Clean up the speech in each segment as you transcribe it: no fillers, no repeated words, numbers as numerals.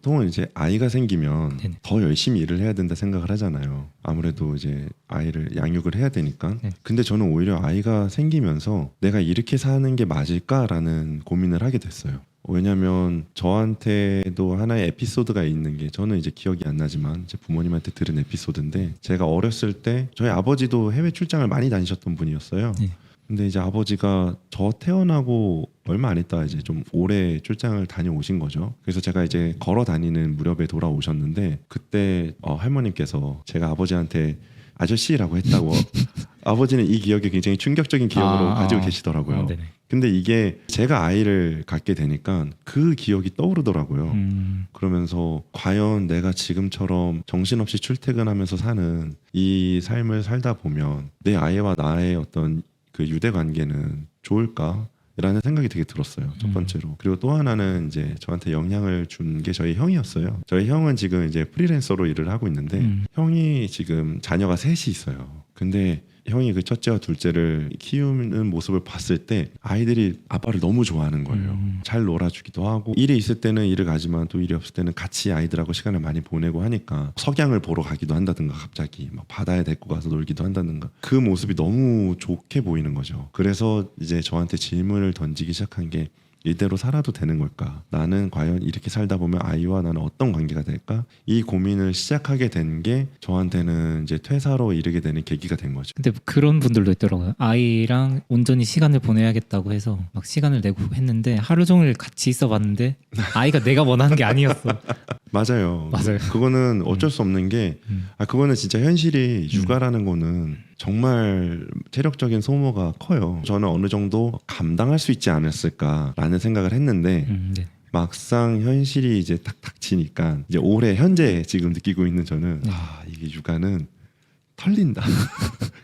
보통은 이제 아이가 생기면 네네. 더 열심히 일을 해야 된다 생각을 하잖아요. 아무래도 이제 아이를 양육을 해야 되니까. 네. 근데 저는 오히려 아이가 생기면서 내가 이렇게 사는 게 맞을까라는 고민을 하게 됐어요. 왜냐면 저한테도 하나의 에피소드가 있는 게, 저는 이제 기억이 안 나지만 제 부모님한테 들은 에피소드인데, 제가 어렸을 때 저희 아버지도 해외 출장을 많이 다니셨던 분이었어요. 네. 근데 이제 아버지가 저 태어나고 얼마 안 있다 이제 좀 오래 출장을 다녀오신 거죠. 그래서 제가 이제 걸어 다니는 무렵에 돌아오셨는데, 그때 할머님께서 제가 아버지한테 아저씨라고 했다고 아버지는 이 기억이 굉장히 충격적인 기억으로 가지고 계시더라고요. 네네. 근데 이게 제가 아이를 갖게 되니까 그 기억이 떠오르더라고요. 그러면서 과연 내가 지금처럼 정신없이 출퇴근하면서 사는 이 삶을 살다 보면 내 아이와 나의 어떤 그 유대 관계는 좋을까? 라는 생각이 되게 들었어요. 첫 번째로. 그리고 또 하나는 이제 저한테 영향을 준 게 저희 형이었어요. 저희 형은 지금 이제 프리랜서로 일을 하고 있는데 형이 지금 자녀가 셋이 있어요. 근데 형이 그 첫째와 둘째를 키우는 모습을 봤을 때 아이들이 아빠를 너무 좋아하는 거예요. 잘 놀아주기도 하고, 일이 있을 때는 일을 가지만 또 일이 없을 때는 같이 아이들하고 시간을 많이 보내고 하니까 석양을 보러 가기도 한다든가, 갑자기 막 바다에 데리고 가서 놀기도 한다든가, 그 모습이 너무 좋게 보이는 거죠. 그래서 이제 저한테 질문을 던지기 시작한 게, 이대로 살아도 되는 걸까? 나는 과연 이렇게 살다 보면 아이와 나는 어떤 관계가 될까? 이 고민을 시작하게 된 게 저한테는 이제 퇴사로 이르게 되는 계기가 된 거죠. 근데 그런 분들도 있더라고요. 아이랑 온전히 시간을 보내야겠다고 해서 막 시간을 내고 했는데 하루 종일 같이 있어 봤는데 아이가 내가 원하는 게 아니었어. 맞아요. 맞아요. 그거는 어쩔 수 없는 게, 그거는 진짜 현실이, 육아라는 거는 정말 체력적인 소모가 커요. 저는 어느 정도 감당할 수 있지 않았을까라는 생각을 했는데, 네. 막상 현실이 이제 딱 닥치니까, 이제 올해 현재 지금 느끼고 있는 저는, 네. 이게 육아는 털린다.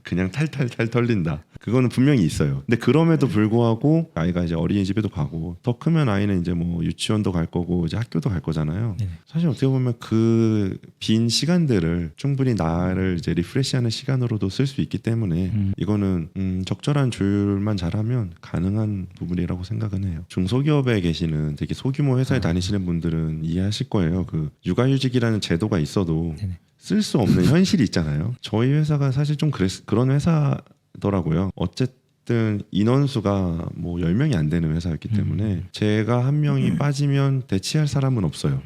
그냥 탈탈탈 털린다. 그거는 분명히 있어요. 근데 그럼에도 불구하고 아이가 이제 어린이집에도 가고, 더 크면 아이는 이제 뭐 유치원도 갈 거고 이제 학교도 갈 거잖아요. 네네. 사실 어떻게 보면 그 빈 시간들을 충분히 나를 이제 리프레시하는 시간으로도 쓸 수 있기 때문에 이거는 적절한 조율만 잘하면 가능한 부분이라고 생각은 해요. 중소기업에 계시는 되게 소규모 회사에 다니시는 분들은 이해하실 거예요. 그 육아휴직이라는 제도가 있어도 네네. 쓸 수 없는 현실이 있잖아요. 저희 회사가 사실 좀 그런 회사더라고요. 어쨌든 인원수가 뭐 10명이 안 되는 회사였기 때문에 제가 한 명이 빠지면 대체할 사람은 없어요.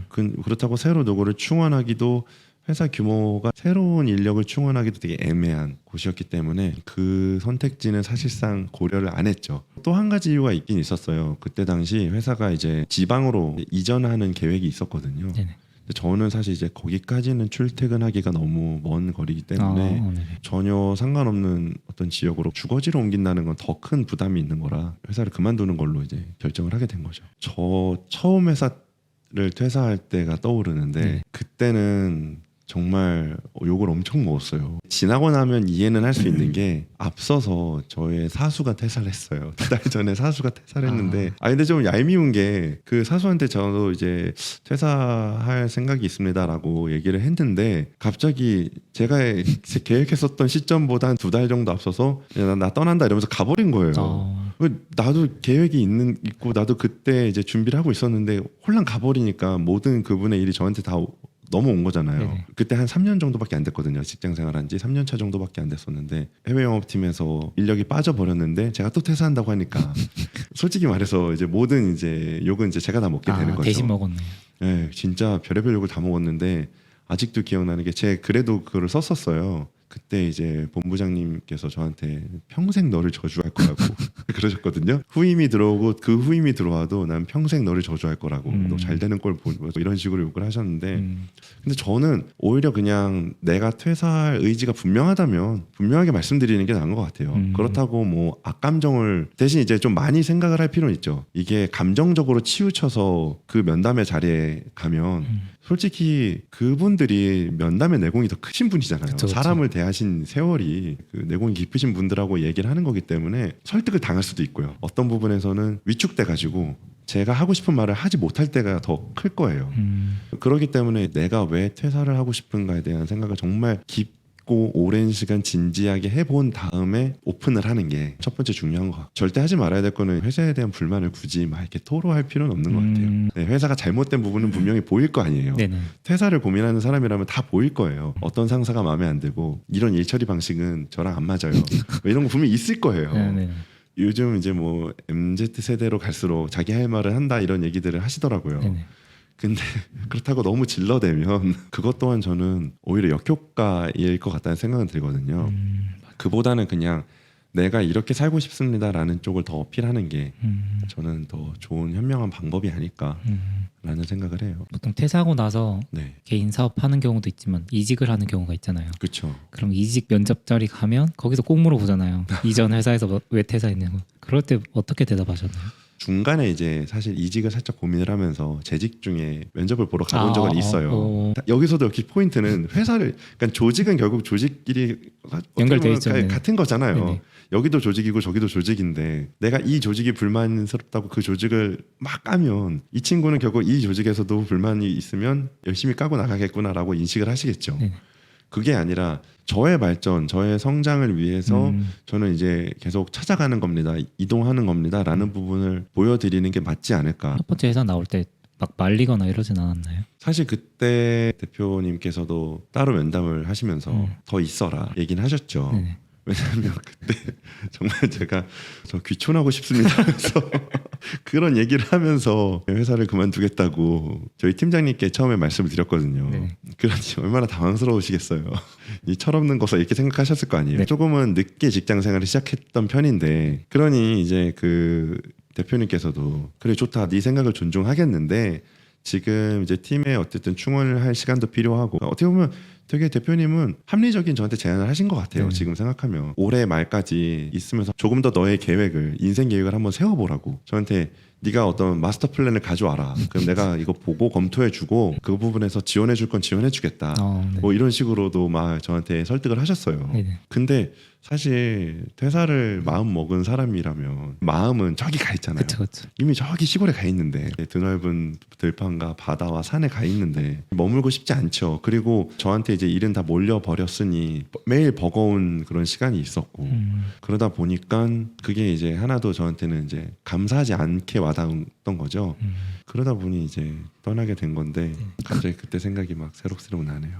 그렇다고 새로 누구를 충원하기도, 회사 규모가 새로운 인력을 충원하기도 되게 애매한 곳이었기 때문에 그 선택지는 사실상 고려를 안 했죠. 또 한 가지 이유가 있긴 있었어요. 그때 당시 회사가 이제 지방으로 이전하는 계획이 있었거든요. 네네. 근데 저는 사실 이제 거기까지는 출퇴근하기가 너무 먼 거리이기 때문에 네네. 전혀 상관없는 어떤 지역으로 주거지로 옮긴다는 건 더 큰 부담이 있는 거라 회사를 그만두는 걸로 이제 결정을 하게 된 거죠. 저 처음 회사를 퇴사할 때가 떠오르는데, 그때는 정말 욕을 엄청 먹었어요. 지나고 나면 이해는 할 수 있는 게, 앞서서 저의 사수가 퇴사를 했어요. 2달 전에 사수가 퇴사를 했는데, 근데 좀 얄미운 게, 그 사수한테 저도 이제 퇴사할 생각이 있습니다라고 얘기를 했는데, 갑자기 제가 계획했었던 시점보다 한 2달 정도 앞서서 나 떠난다 이러면서 가버린 거예요. 나도 계획이 있고 나도 그때 이제 준비를 하고 있었는데 홀랑 가버리니까 모든 그분의 일이 저한테 다 넘어온 거잖아요. 네네. 그때 한 3년 정도밖에 안 됐거든요. 직장 생활한 지 3년 차 정도밖에 안 됐었는데, 해외 영업팀에서 인력이 빠져버렸는데 제가 또 퇴사한다고 하니까 솔직히 말해서 이제 모든 이제 욕은 이제 제가 다 먹게 되는 거죠. 대신 먹었네요. 네, 진짜 별의별 욕을 다 먹었는데, 아직도 기억나는 게, 제 글에도 그걸 썼었어요. 그때 이제 본부장님께서 저한테 평생 너를 저주할 거라고 그러셨거든요. 후임이 들어오고 그 후임이 들어와도 난 평생 너를 저주할 거라고, 너 잘 되는 걸 보고, 이런 식으로 욕을 하셨는데, 근데 저는 오히려 그냥 내가 퇴사할 의지가 분명하다면 분명하게 말씀드리는 게 나은 것 같아요. 그렇다고 뭐 악감정을, 대신 이제 좀 많이 생각을 할 필요는 있죠. 이게 감정적으로 치우쳐서 그 면담의 자리에 가면 솔직히 그분들이 면담의 내공이 더 크신 분이잖아요. 그쵸. 사람을 대하신 세월이 그 내공이 깊으신 분들하고 얘기를 하는 거기 때문에 설득을 당할 수도 있고요. 어떤 부분에서는 위축돼 가지고 제가 하고 싶은 말을 하지 못할 때가 더 클 거예요. 그렇기 때문에 내가 왜 퇴사를 하고 싶은가에 대한 생각을 정말 깊게 깊고 오랜 시간 진지하게 해본 다음에 오픈을 하는 게 첫 번째 중요한 거. 절대 하지 말아야 될 거는 회사에 대한 불만을 굳이 막 이렇게 토로할 필요는 없는 것 같아요. 네, 회사가 잘못된 부분은 분명히 보일 거 아니에요. 네네. 퇴사를 고민하는 사람이라면 다 보일 거예요. 어떤 상사가 마음에 안 들고 이런 일 처리 방식은 저랑 안 맞아요. 뭐 이런 거 분명히 있을 거예요. 네네. 요즘 이제 뭐 MZ 세대로 갈수록 자기 할 말을 한다 이런 얘기들을 하시더라고요. 네네. 근데 그렇다고 너무 질러대면 그것 또한 저는 오히려 역효과일 것 같다는 생각은 들거든요. 그보다는 그냥 내가 이렇게 살고 싶습니다라는 쪽을 더 어필하는 게 저는 더 좋은 현명한 방법이 아닐까라는 생각을 해요. 보통 퇴사하고 나서 네, 개인 사업하는 경우도 있지만 이직을 하는 경우가 있잖아요. 그렇죠. 그럼 이직 면접 자리 가면 거기서 꼭 물어보잖아요. 이전 회사에서 왜 퇴사했냐고. 그럴 때 어떻게 대답하셨나요? 중간에 이제 사실 이직을 살짝 고민을 하면서 재직 중에 면접을 보러 가본 적은 있어요. 여기서도 역시 포인트는 회사를, 그러니까 조직은 결국 조직끼리 연결돼 있죠. 네. 같은 거잖아요. 네네. 여기도 조직이고 저기도 조직인데 내가 이 조직이 불만스럽다고 그 조직을 막 까면 이 친구는 결국 이 조직에서도 불만이 있으면 열심히 까고 나가겠구나라고 인식을 하시겠죠. 네네. 그게 아니라 저의 발전, 저의 성장을 위해서 저는 이제 계속 찾아가는 겁니다. 이동하는 겁니다라는 부분을 보여드리는 게 맞지 않을까. 첫 번째 회사 나올 때 막 말리거나 이러진 않았나요? 사실 그때 대표님께서도 따로 면담을 하시면서 더 있어라 얘기는 하셨죠. 네네. 왜냐하면 그때 정말 제가 저 귀촌하고 싶습니다 하면서 그런 얘기를 하면서 회사를 그만두겠다고 저희 팀장님께 처음에 말씀을 드렸거든요. 네. 그러니 얼마나 당황스러우시겠어요. 이 철없는 것을 이렇게 생각하셨을 거 아니에요. 네. 조금은 늦게 직장 생활을 시작했던 편인데 그러니 이제 그 대표님께서도 그래 좋다 네 생각을 존중하겠는데 지금 이제 팀에 어쨌든 충원을 할 시간도 필요하고 어떻게 보면 되게 대표님은 합리적인 저한테 제안을 하신 것 같아요. 지금 생각하면 올해 말까지 있으면서 조금 더 너의 계획을 인생 계획을 한번 세워보라고 저한테 네가 어떤 마스터 플랜을 가져와라. 그럼 내가 이거 보고 검토해주고 그 부분에서 지원해줄 건 지원해주겠다. 네. 뭐 이런 식으로도 막 저한테 설득을 하셨어요. 네네. 근데 사실 퇴사를 마음 먹은 사람이라면 마음은 저기 가 있잖아요. 그쵸. 이미 저기 시골에 가 있는데 드넓은 들판과 바다와 산에 가 있는데 머물고 싶지 않죠. 그리고 저한테 이제 일은 다 몰려 버렸으니 매일 버거운 그런 시간이 있었고 그러다 보니까 그게 이제 하나도 저한테는 이제 감사하지 않게 와닿았던 거죠. 그러다 보니 이제 떠나게 된 건데 갑자기 그때 생각이 막 새록새록 나네요.